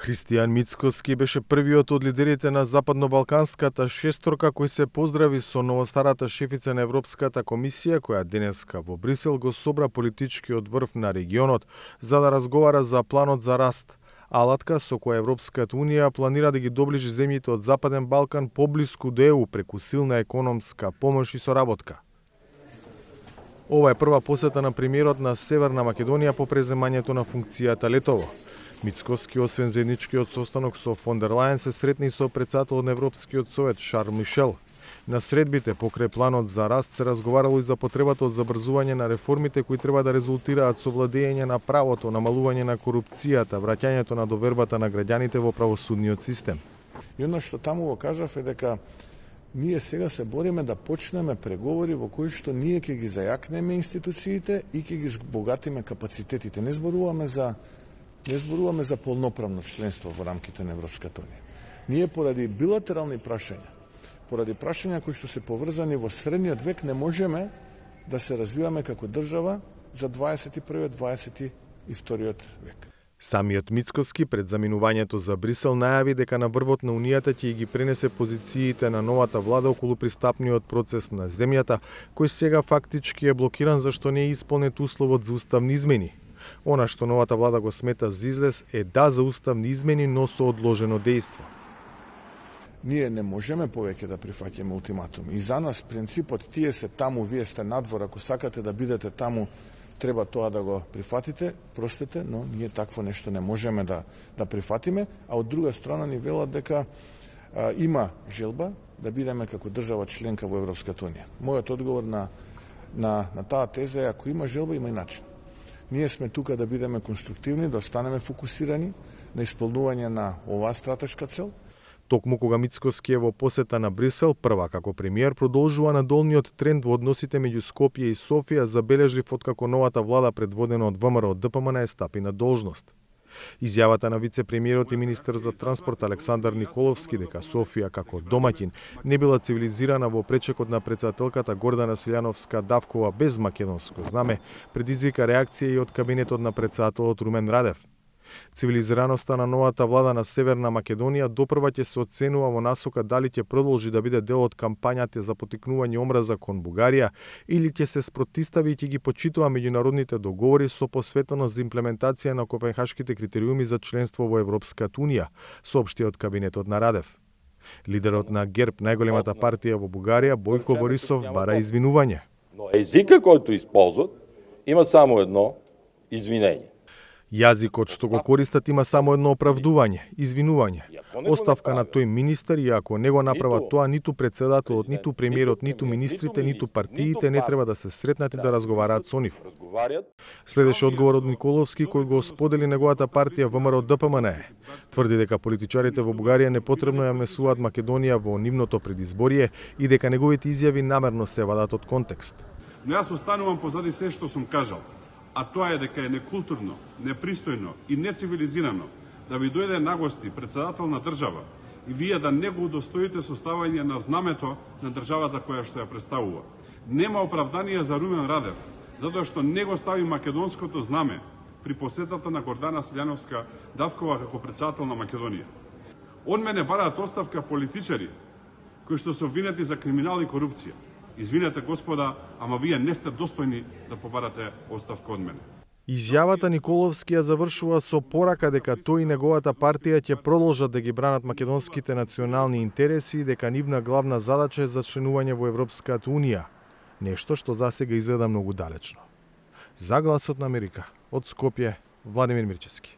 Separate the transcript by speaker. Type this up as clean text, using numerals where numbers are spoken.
Speaker 1: Христијан Мицкоски беше првиот од лидерите на Западно-Балканската шесторка кој се поздрави со новостарата шефица на Европската комисија, која денеска во Брисел го собра политичкиот врв на регионот за да разговара за планот за раст, алатка со која Европската унија планира да ги доближи земјите од Западен Балкан поблиску до ЕУ преку силна економска помош и соработка. Ова е прва посета на премиерот на Северна Македонија по преземањето на функцијата летово. Мицкоски, освен заедничкиот состанок со фон дер Лајен, се сретни со претседателот на Европскиот совет Шарл Мишел. На средбите покрај планот за раст се разговарало и за потребата од забрзување на реформите кои треба да резултираат со владење на правото, намалување на корупцијата, враќањето на довербата на граѓаните во правосудниот систем.
Speaker 2: И оно што таму го кажав е дека ние сега се бориме да почнеме преговори во кои што ние ќе ги зајакнеме институциите и ќе ги збогатиме капацитетите. Не зборуваме за полноправно членство во рамките на Европската унија. Ние поради билатерални прашања, поради прашања кои што се поврзани во средниот век, не можеме да се развиваме како држава за 21-22 век.
Speaker 1: Самиот Мицкоски пред заминувањето за Брисел најави дека на врвот на Унијата ќе ги пренесе позициите на новата влада околу пристапниот процес на земјата, кој сега фактички е блокиран зашто не е исполнет условот за уставни измени. Она што новата влада го смета за излез е да за уставни измени, но со одложено дејство.
Speaker 2: Ние не можеме повеќе да прифаќаме ултиматуми. И за нас принципот тие се таму, вие сте надвор, ако сакате да бидете таму, треба тоа да го прифатите, простете, но ние такво нешто не можеме да прифатиме, а од друга страна ни велат дека има желба да бидеме како држава членка во Европската унија. Мојот одговор на таа теза е ако има желба, има и начин. Ние сме тука да бидеме конструктивни, да останеме фокусирани на исполнување на оваа стратешка цел.
Speaker 1: Токму кога Мицкоски е во посета на Брисел, прва како премиер продолжува надолниот тренд во односите меѓу Скопје и Софија, забележлив откако новата влада предводена од ВМРО ДПМН стапи на должност. Изјавата на вице-премиерот и министер за транспорт Александар Николовски дека Софија како домаќин не била цивилизирана во пречекот на претседателката Гордана Силјановска-Давкова без македонско знаме, предизвика реакција и од кабинетот на претседателот Румен Радев. Цивилизираноста на новата влада на Северна Македонија допрва ќе се оценува во насока дали ќе продолжи да биде дел од кампањата за поттикнување омраза кон Бугарија или ќе се спротистави и ќе ги почитува меѓународните договори со посветеност за имплементација на копенхашките критериуми за членство во Европската унија, соопшти од кабинетот на Радев. Лидерот на ГЕРБ, најголемата партија во Бугарија, Бојко Борисов, бара извинување.
Speaker 3: Но езика којто исползват има само едно извинење.
Speaker 1: Јазикот што го користат има само едно оправдување, извинување. Оставка на тој министер и ако не го направат тоа, ниту председателот, ниту премиерот, ниту министрите, ниту партиите не треба да се сретнат и да разговараат со нив. Следеше одговор од Николовски кој го сподели неговата партија ВМРО ДПМН. Тврди дека политичарите во Бугарија непотребно ја внесуваат Македонија во нивното предизборие и дека неговите изјави намерно се вадат од контекст.
Speaker 4: Но јас останувам позади се што сум кажал. А тоа е дека е некултурно, непристојно и нецивилизирано да ви дојде на гости председател на држава и вие да не го удостоите со ставање на знамето на државата која што ја представува. Нема оправдание за Румен Радев, затоа што не го стави македонското знаме при посетата на Гордана Силјановска-Давкова како председател на Македонија. Од мене бараат оставка политичари кои што се обвинети за криминал и корупција. Извинете, господа, ама вие не сте достојни да побарате оставка од мене.
Speaker 1: Изјавата Николовски ја завршува со порака дека тој и неговата партија ќе продолжат да ги бранат македонските национални интереси и дека нивна главна задача е за членување во Европската унија. Нешто што засега изгледа многу далечно. За Гласот на Америка, од Скопје, Владимир Мирчевски.